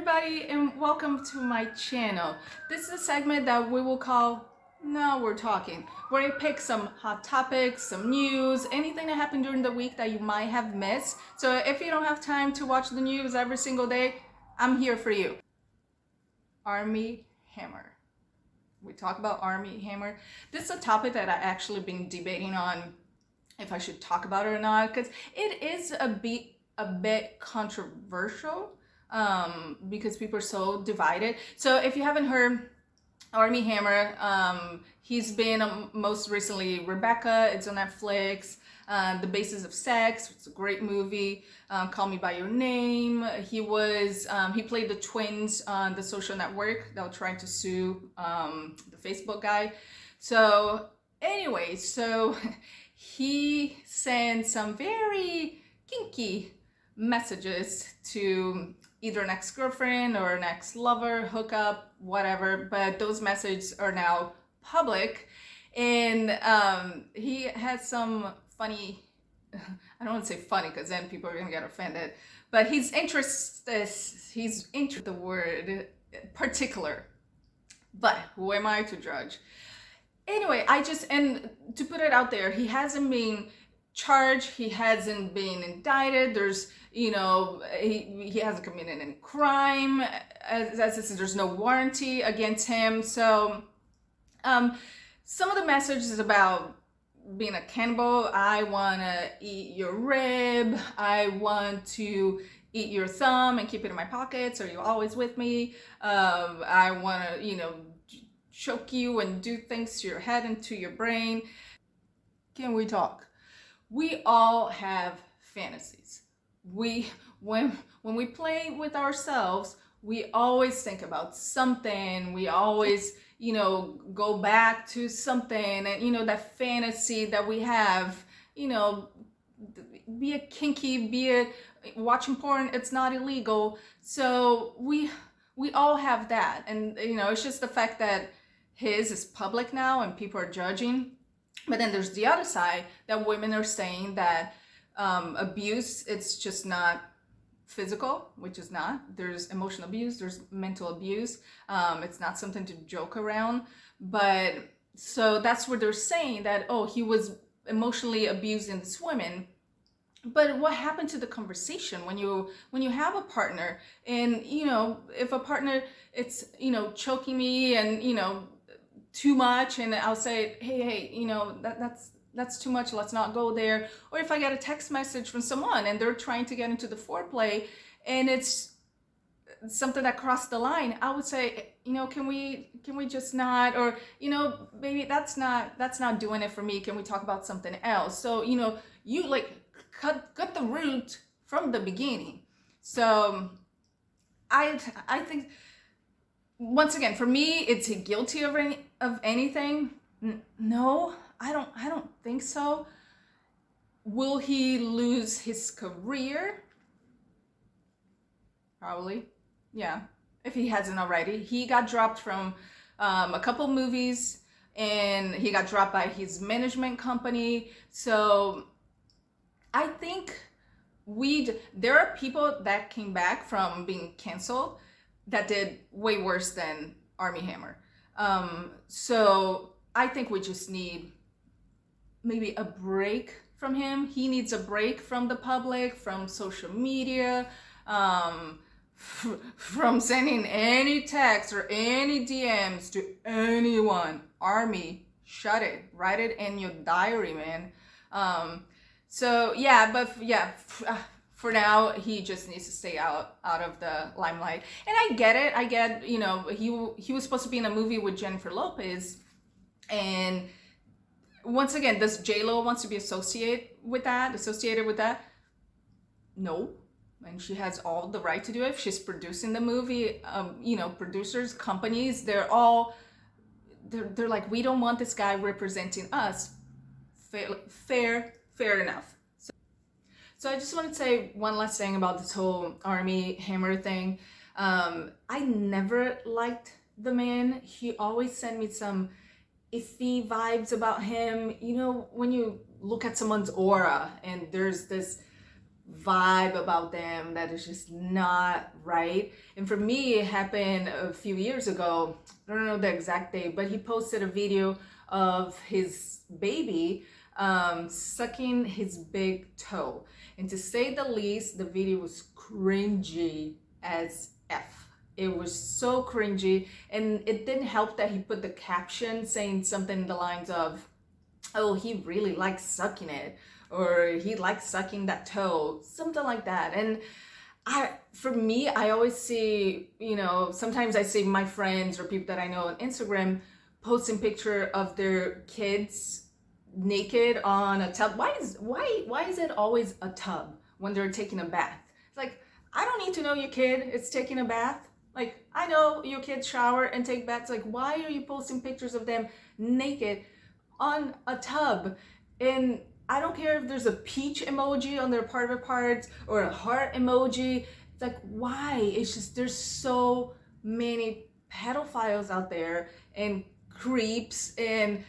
everybody, and welcome to my channel. This is a segment that we will call Now We're Talking, where I pick some hot topics, some news, anything that happened during the week that you might have missed. So if you don't have time to watch the news every single day, I'm here for you. Armie Hammer. We talk about Armie Hammer. This is a topic that I actually been debating on if I should talk about it or not, because it is a bit controversial. Because people are so divided. So if you haven't heard, Armie Hammer, he's been most recently Rebecca. It's on Netflix. The Basis of Sex. It's a great movie. Call Me by Your Name. He played the twins on The Social Network that were trying to sue the Facebook guy. So anyway, he sent some very kinky messages to either an ex-girlfriend or an ex-lover, hookup, whatever, but those messages are now public. And he has some funny, I don't want to say funny because then people are gonna get offended, but he's interested, the word particular, but who am I to judge? Anyway, and to put it out there, he hasn't been charged, he hasn't been indicted, he hasn't committed any crime, there's no warranty against him. So some of the messages is about being a cannibal. I want to eat your rib, I want to eat your thumb and keep it in my pockets, are you always with me? I want to choke you and do things to your head and to your brain. Can we talk? We all have fantasies. When we play with ourselves, we always think about something. We always, go back to something, and that fantasy that we have, be it kinky, be it watching porn, it's not illegal. So we all have that, and it's just the fact that his is public now and people are judging. But then there's the other side that women are saying that abuse, it's just not physical, which is not. There's emotional abuse, there's mental abuse. It's not something to joke around. But so that's where they're saying that, oh, he was emotionally abusing this woman. But what happened to the conversation when you have a partner and, if a partner, it's, choking me and, too much, and I'll say, hey, that's too much, let's not go there. Or if I get a text message from someone and they're trying to get into the foreplay and it's something that crossed the line, I would say, can we just not, or maybe that's not doing it for me, can we talk about something else? So you like cut the root from the beginning. So I think, once again, for me, is he guilty of anything? No, I don't think so. Will he lose his career? Probably, yeah, if he hasn't already. He got dropped from a couple movies, and he got dropped by his management company. So I think there are people that came back from being canceled that did way worse than Armie Hammer. So I think we just need maybe a break from him. He needs a break from the public, from social media, from sending any text or any DMs to anyone. Armie, shut it. Write it in your diary, man. For now, he just needs to stay out of the limelight. And I get it. He was supposed to be in a movie with Jennifer Lopez. And once again, does J-Lo wants to be associated with that? No. And she has all the right to do it. If she's producing the movie, producers, companies, they're like, we don't want this guy representing us. Fair enough. So I just want to say one last thing about this whole Armie Hammer thing. I never liked the man. He always sent me some iffy vibes about him. When you look at someone's aura and there's this vibe about them that is just not right. And for me, it happened a few years ago. I don't know the exact date, but he posted a video of his baby sucking his big toe. And to say the least, the video was cringy as F. It was so cringy. And it didn't help that he put the caption saying something in the lines of, oh, he really likes sucking it, or he likes sucking that toe, something like that. And for me, I always see, sometimes I see my friends or people that I know on Instagram posting picture of their kids naked on a tub. Why is it always a tub when they're taking a bath? It's like, I don't need to know your kid is taking a bath. Like, I know your kids shower and take baths. Like, why are you posting pictures of them naked on a tub? And I don't care if there's a peach emoji on their private parts or a heart emoji. It's like, why? It's just, there's so many pedophiles out there and creeps, and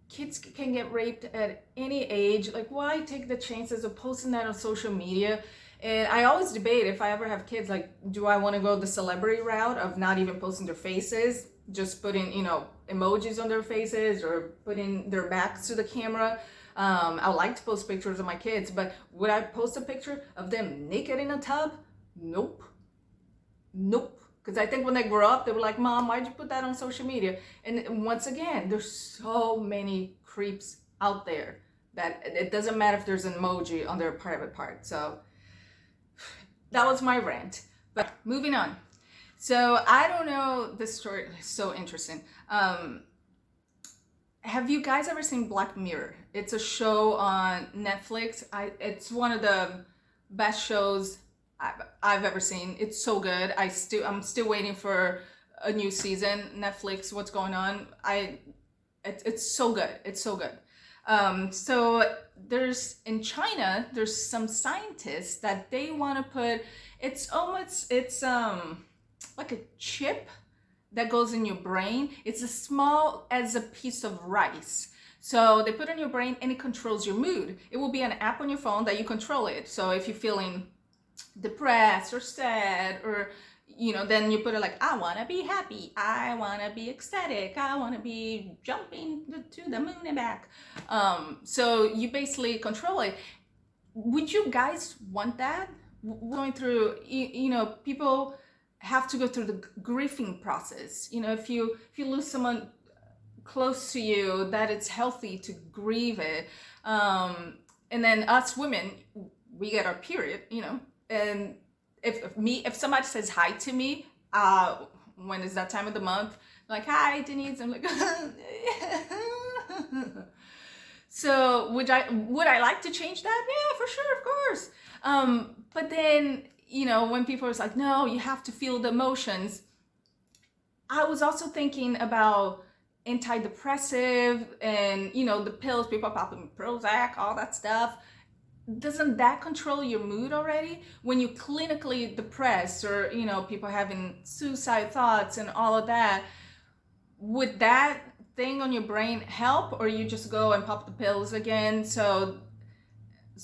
kids can get raped at any age. Like, why take the chances of posting that on social media? And I always debate, if I ever have kids, like, do I want to go the celebrity route of not even posting their faces, just putting, emojis on their faces or putting their backs to the camera? I like to post pictures of my kids, but would I post a picture of them naked in a tub? Nope. Because I think when they grow up, they were like, Mom, why'd you put that on social media? And once again, there's so many creeps out there that it doesn't matter if there's an emoji on their private part. So that was my rant. But moving on. So I don't know, this story is so interesting. Have you guys ever seen Black Mirror? It's a show on Netflix. It's one of the best shows I've ever seen. It's so good. I'm still waiting for a new season. Netflix, what's going on? It's so good. It's so good. So in China, there's some scientists that they want to put, it's like a chip that goes in your brain. It's as small as a piece of rice. So they put it in your brain and it controls your mood. It will be an app on your phone that you control it. So if you're feeling depressed or sad, or then you put it like, I want to be happy, I want to be ecstatic, I want to be jumping to the moon and back. So you basically control it. Would you guys want that? Going through, people have to go through the grieving process. If you lose someone close to you, that it's healthy to grieve it. And then us women, we get our period, and if somebody says hi to me, when it's that time of the month, like, hi Denise, I'm like, so would I like to change that? Yeah, for sure, of course. But then, when people are like, no, you have to feel the emotions. I was also thinking about antidepressive and, the pills, people popping Prozac, all that stuff. Doesn't that control your mood already? When you're clinically depressed, or, people having suicide thoughts and all of that, would that thing on your brain help, or you just go and pop the pills again? So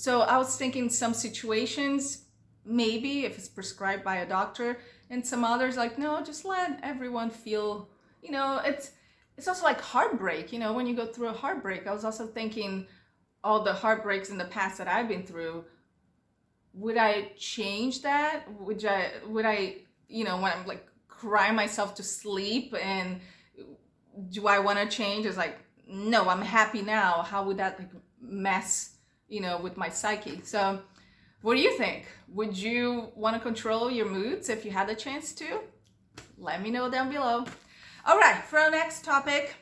I was thinking some situations, maybe if it's prescribed by a doctor, and some others like, no, just let everyone feel, it's also like heartbreak, when you go through a heartbreak. I was also thinking all the heartbreaks in the past that I've been through, would I change that? Would I, when I'm like crying myself to sleep, and do I want to change? It's like, no, I'm happy now. How would that like mess, with my psyche? So what do you think? Would you want to control your moods if you had the chance to? Let me know down below. All right, for our next topic,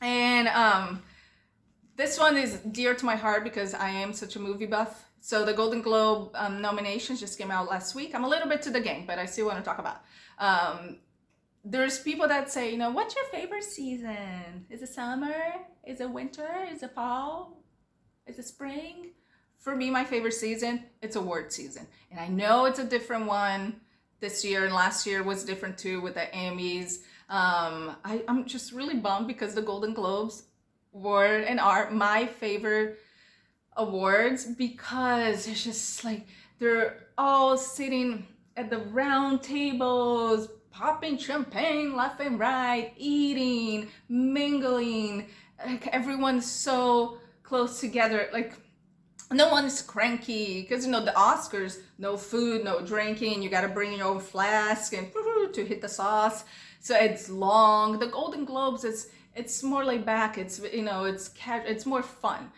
and this one is dear to my heart because I am such a movie buff. So the Golden Globe nominations just came out last week. I'm a little bit to the game, but I still want to talk about. There's people that say, what's your favorite season? Is it summer? Is it winter? Is it fall? Is it spring? For me, my favorite season, it's award season. And I know it's a different one this year, and last year was different too with the Emmys. I'm just really bummed because the Golden Globes were and are my favorite awards, because it's just like they're all sitting at the round tables, popping champagne left and right, eating, mingling. Like everyone's so close together. Like no one's cranky because the Oscars, no food, no drinking. You got to bring your own flask and to hit the sauce. So it's long. The Golden Globes, it's more laid back. It's it's more fun.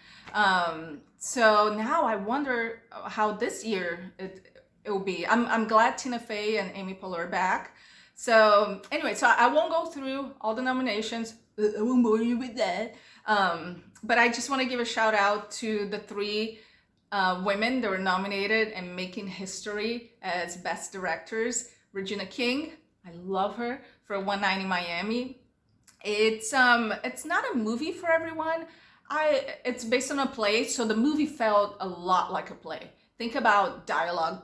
So now I wonder how this year it will be. I'm glad Tina Fey and Amy Poehler are back. So anyway, so I won't go through all the nominations. I won't bore you with that. But I just want to give a shout out to the 3 women that were nominated and making history as best directors. Regina King, I love her for One Night in Miami. It's not a movie for everyone. It's based on a play, so the movie felt a lot like a play. Think about dialogue.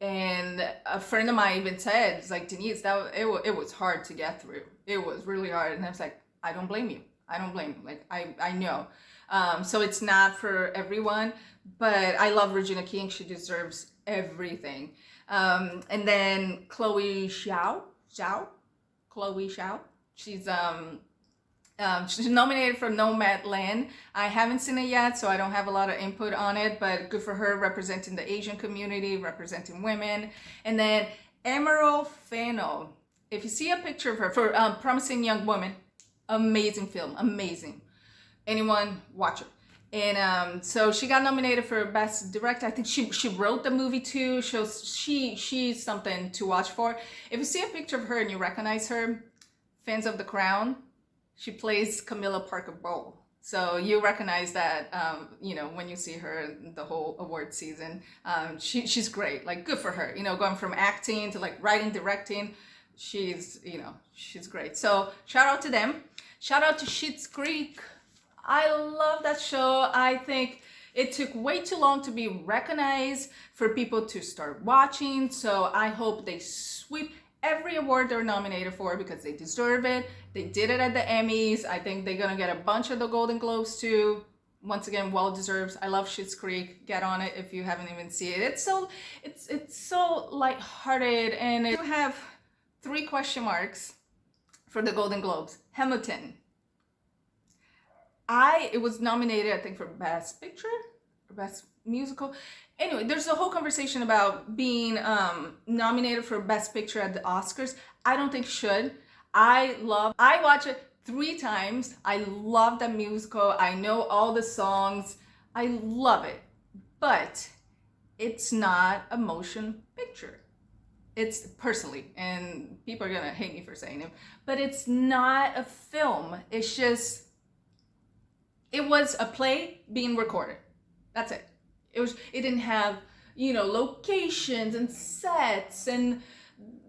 And a friend of mine even said, it's like, Denise, it was hard to get through. It was really hard. And I was like, I don't blame you. Like, I know. So it's not for everyone, but I love Regina King. She deserves everything. And then Chloe Zhao. She's nominated for Nomadland. I haven't seen it yet, so I don't have a lot of input on it, but good for her representing the Asian community, representing women. And then Emerald Fennell. If you see a picture of her for Promising Young Woman, amazing film, amazing. Anyone watch it. And so she got nominated for Best Director. I think she wrote the movie too. She's something to watch for. If you see a picture of her and you recognize her, fans of The Crown, she plays Camilla Parker Bowles. So you recognize that, when you see her in the whole award season. She's great, like good for her, going from acting to like writing, directing. She's great. So shout out to them. Shout out to Schitt's Creek. I love that show. I think it took way too long to be recognized for people to start watching. So I hope they sweep every award they're nominated for because they deserve it. They did it at the Emmys. I think they're gonna get a bunch of the Golden Globes too. Once again, well deserved. I love Schitt's Creek. Get on it if you haven't even seen it. It's so lighthearted, and you have 3 question marks for the Golden Globes. Hamilton. It was nominated, I think, for Best Picture or Best Musical. Anyway, there's a whole conversation about being nominated for Best Picture at the Oscars. I don't think should. I watch it 3 times. I love that musical. I know all the songs. I love it. But it's not a motion picture. It's personally, and people are gonna hate me for saying it, but it's not a film. It's just, it was a play being recorded. That's it. It didn't have, locations and sets and,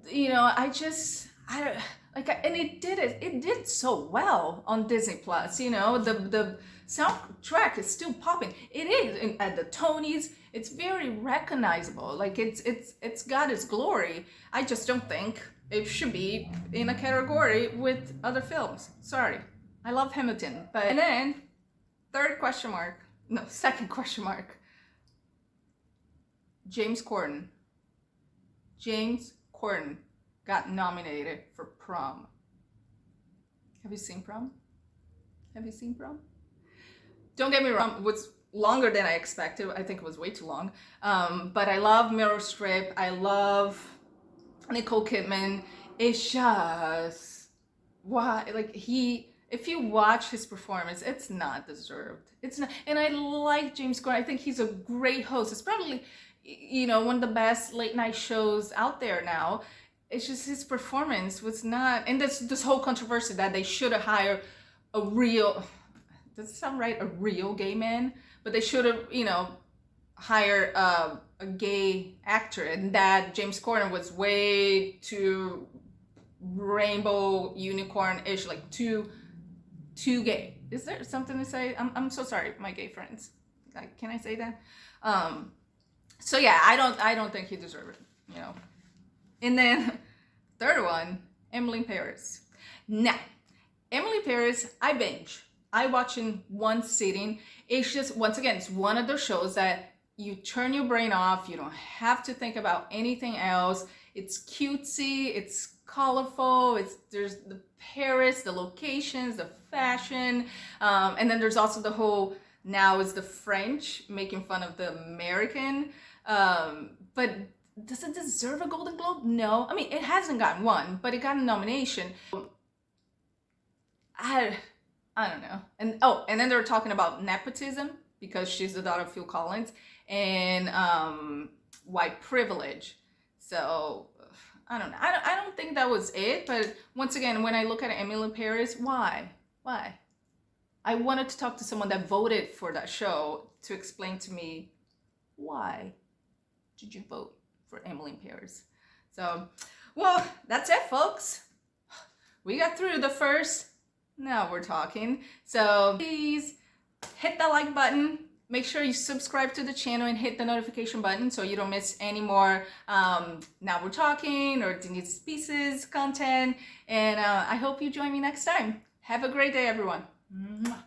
and it did so well on Disney Plus. The soundtrack is still popping. It is at the Tonys. It's very recognizable. Like it's got its glory. I just don't think it should be in a category with other films. Sorry. I love Hamilton. And then second question mark. James Corden. James Corden got nominated for Prom. Have you seen Prom? Don't get me wrong, it was longer than I expected. I think it was way too long. But I love Meryl Streep. I love Nicole Kidman. It's just, if you watch his performance, it's not deserved. It's not, and I like James Corden. I think he's a great host. It's probably, one of the best late night shows out there now. It's just his performance was not, and this whole controversy that they should have hired a real, does it sound right? A real gay man, but they should have, hired a gay actor, and that James Corden was way too rainbow unicorn-ish, like too gay. Is there something to say? I'm so sorry, my gay friends. Like, can I say that? So yeah, I don't think he deserved it, And then third one, Emily in Paris. Now, Emily in Paris, I watch in one sitting. It's just, once again, it's one of those shows that you turn your brain off. You don't have to think about anything else. It's cutesy, it's colorful, there's the Paris, the locations, the fashion, and then there's also the whole, now is the French making fun of the American, but does it deserve a Golden Globe? No. I mean, it hasn't gotten one, but it got a nomination. I don't know. And then they were talking about nepotism, because she's the daughter of Phil Collins, and white privilege. So I don't know. I don't think that was it. But once again, when I look at Emily in Paris, why? I wanted to talk to someone that voted for that show to explain to me, why did you vote for Emily in Paris? So, well, that's it, folks. We got through the first. Now we're talking. So please hit that like button. Make sure you subscribe to the channel and hit the notification button so you don't miss any more Now We're Talking or Denise's Pieces content. And I hope you join me next time. Have a great day, everyone. Mwah.